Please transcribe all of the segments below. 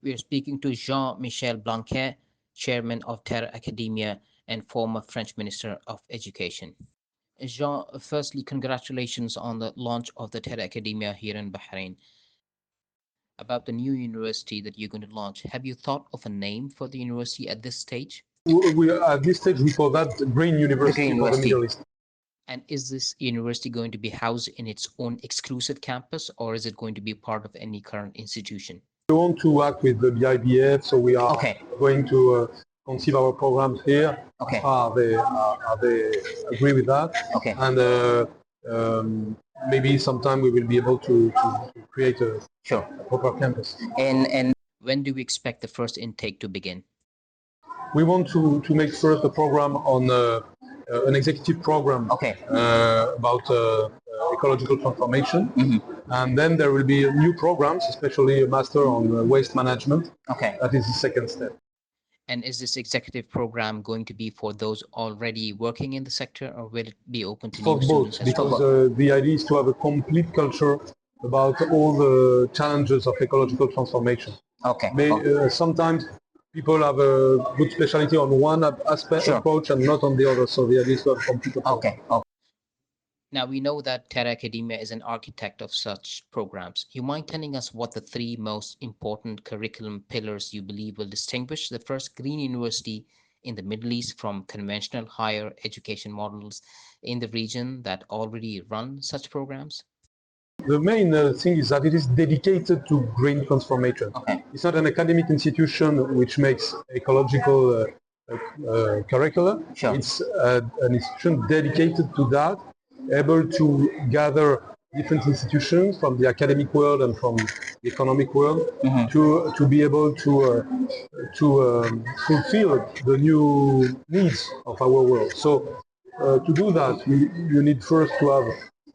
We are speaking to Jean-Michel Blanquer, chairman of Terra Academia and former French Minister of Education. Jean, firstly, congratulations on the launch of the Terra Academia here in Bahrain. About the new university that you're going to launch, have you thought of a name for the university at this stage? At this stage, we call that Green University for the Middle East. And is this university going to be housed in its own exclusive campus, or is it going to be part of any current institution? We want to work with the BIBF, so we are going to conceive our programs here. They agree with that? And maybe sometime we will be able to create a proper campus. And when do we expect the first intake to begin? We want to make first a program on an executive program about ecological transformation, and then there will be new programs, especially a master on waste management. That is the second step. And is this executive program going to be for those already working in the sector, or will it be open to new students? Because the idea is to have a complete culture about all the challenges of ecological transformation. Sometimes people have a good specialty on one approach and not on the other, so the idea is to have a complete approach. Now, we know that Terra Academia is an architect of such programs. You mind telling us what the three most important curriculum pillars you believe will distinguish the first green university in the Middle East from conventional higher education models in the region that already run such programs? The main thing is that it is dedicated to green transformation. It's not an academic institution which makes ecological curricula. It's an institution dedicated to that, able to gather different institutions from the academic world and from the economic world to be able to fulfill the new needs of our world. So to do that, you need first to have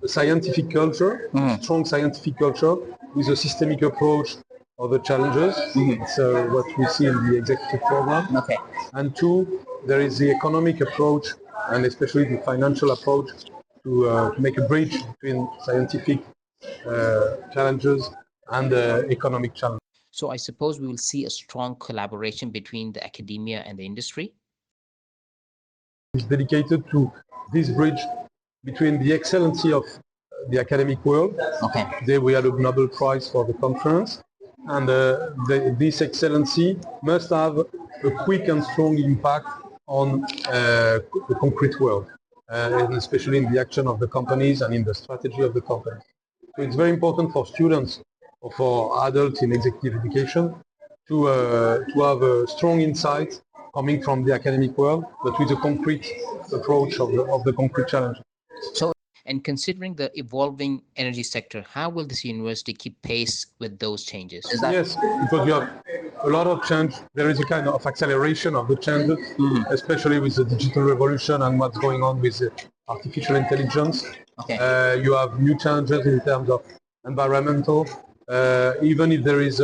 a scientific culture, strong scientific culture with a systemic approach of the challenges. It's what we see in the executive program. And two, there is the economic approach and especially the financial approach to make a bridge between scientific challenges and economic challenges. So I suppose we will see a strong collaboration between the academia and the industry? It's dedicated to this bridge between the excellency of the academic world. Today we had a Nobel Prize for the conference, and this excellency must have a quick and strong impact on the concrete world. And especially in the action of the companies and in the strategy of the company. So it's very important for students or for adults in executive education to have a strong insight coming from the academic world, but with a concrete approach of the concrete challenge. So, and considering the evolving energy sector, how will this university keep pace with those changes? Yes, because you have a lot of change. There is a kind of acceleration of the changes, especially with the digital revolution and what's going on with artificial intelligence. You have new challenges in terms of environmental. Even if there is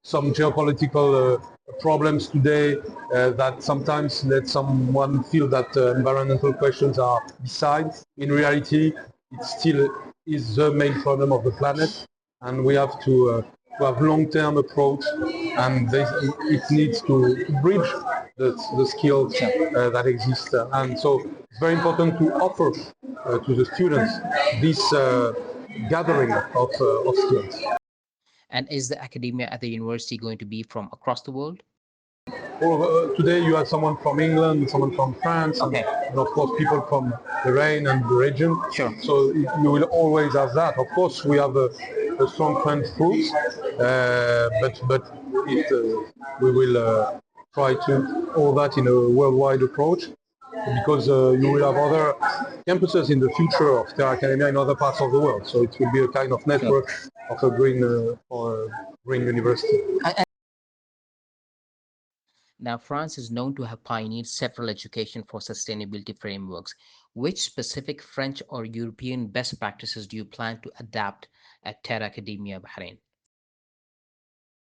some geopolitical problems today that sometimes let someone feel that environmental questions are beside. In reality, it still is the main problem of the planet, and we have to have long-term approach, and it needs to bridge the skills that exist. And so it's very important to offer to the students this gathering of skills. And is the academia at the university going to be from across the world? Today you have someone from England, someone from France, and of course people from Bahrain and the region. So you will always have that. Of course we have a strong French roots, but we will try to all that in a worldwide approach, because you will have other campuses in the future of Terra Academia in other parts of the world. So it will be a kind of network of a green university. Now, France is known to have pioneered several education for sustainability frameworks. Which specific French or European best practices do you plan to adapt at Terra Academia Bahrain?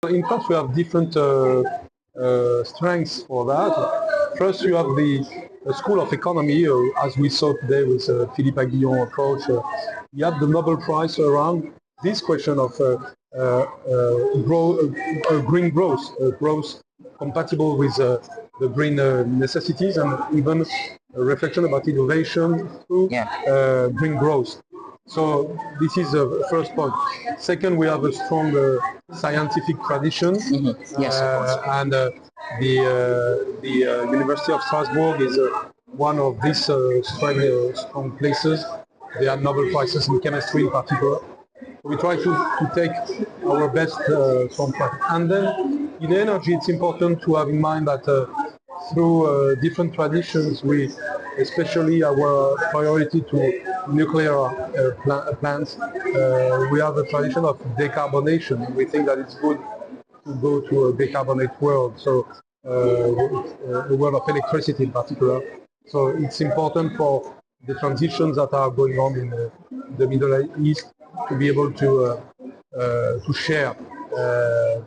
In France, we have different strengths for that. First, you have the School of Economy, as we saw today with Philippe Aguillon approach. You have the Nobel Prize around this question of green growth compatible with the green necessities, and even a reflection about innovation through green growth. So this is the first point. Second, we have a strong scientific tradition, Yes, of course. and the University of Strasbourg is one of these strong places. They have Nobel Prizes in chemistry in particular. We try to take our best from that. And then in energy, it's important to have in mind that through different traditions, especially our priority to nuclear plants, we have a tradition of decarbonation. We think that it's good to go to a decarbonate world, so the world of electricity in particular. So it's important for the transitions that are going on in the Middle East to be able to share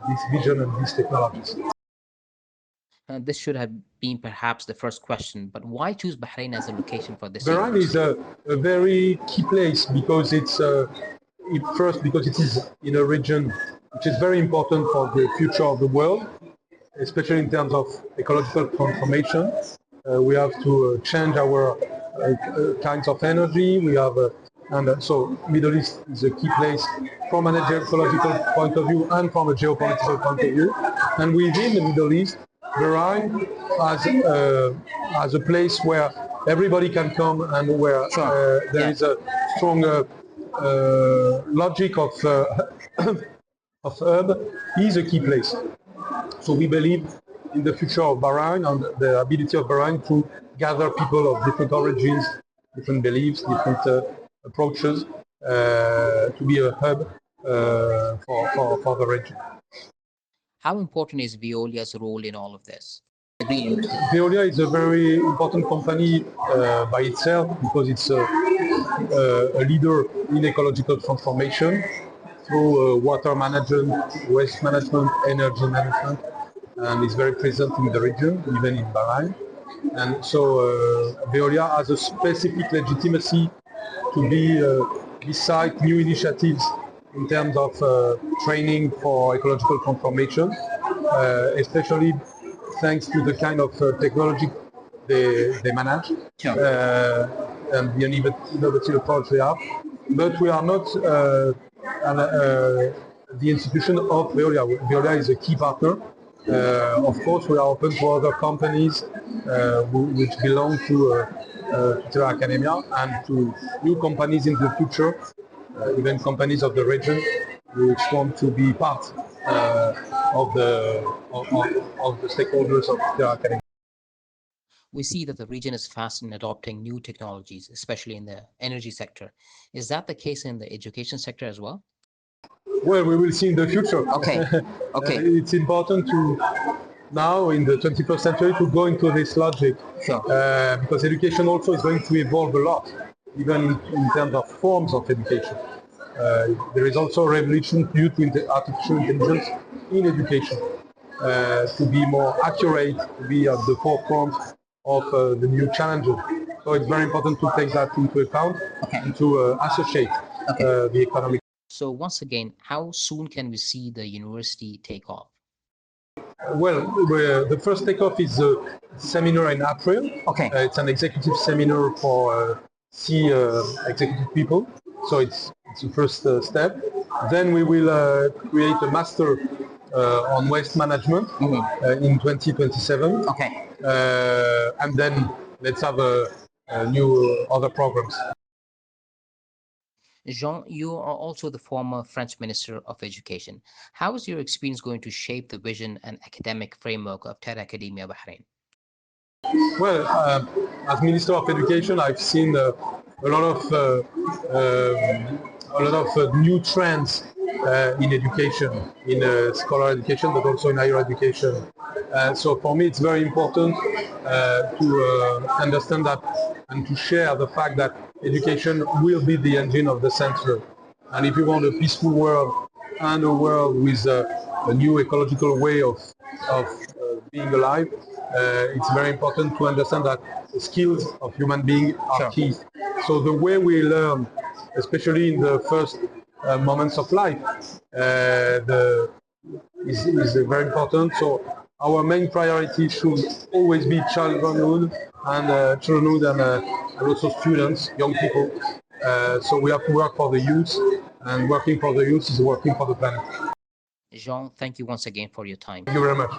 this vision and these technologies. This should have been perhaps the first question, but why choose Bahrain as a location for this? Bahrain is a very key place because because it is in a region which is very important for the future of the world, especially in terms of ecological transformation. We have to change our kinds of energy. We have and so Middle East is a key place from an ecological point of view and from a geopolitical point of view. And within the Middle East, Bahrain as a place where everybody can come and where there is a strong logic of hub is a key place. So we believe in the future of Bahrain and the ability of Bahrain to gather people of different origins, different beliefs, different approaches, to be a hub for the region. How important is Veolia's role in all of this? Veolia is a very important company by itself because it's a leader in ecological transformation through water management, waste management, energy management, and is very present in the region, even in Bahrain. And so Veolia has a specific legitimacy to be beside new initiatives in terms of training for ecological transformation, especially thanks to the kind of technology they manage and the innovative approach they have. But we are not the institution of Veolia. Veolia is a key partner. Of course, we are open to other companies which belong to Terra Academia and to new companies in the future, even companies of the region which want to be part of the stakeholders of Terra Academia. We see that the region is fast in adopting new technologies, especially in the energy sector. Is that the case in the education sector as well? Well, we will see in the future. Okay. It's important to now in the 21st century to go into this logic, because education also is going to evolve a lot, even in terms of forms of education. There is also a revolution due to artificial intelligence in education, to be more accurate, to be at the forefront of the new challenges. So it's very important to take that into account and to associate the economic. So once again, how soon can we see the university take off? Well, the first takeoff is a seminar in April. It's an executive seminar for executive people. So it's the first step. Then we will create a master on waste management in 2027. And then let's have new other programs. Jean, you are also the former French Minister of Education. How is your experience going to shape the vision and academic framework of Terra Academia Bahrain? Well, as Minister of Education, I've seen a lot of new trends in education, in scholar education, but also in higher education. So for me, it's very important to understand that and to share the fact that education will be the engine of the century. And if you want a peaceful world and a world with a new ecological way of being alive, it's very important to understand that the skills of human beings are key. So the way we learn, especially in the first moments of life. Is very important. So our main priority should always be childhood and also students, young people. So we have to work for the youth, and working for the youth is working for the planet. Jean, thank you once again for your time. Thank you very much.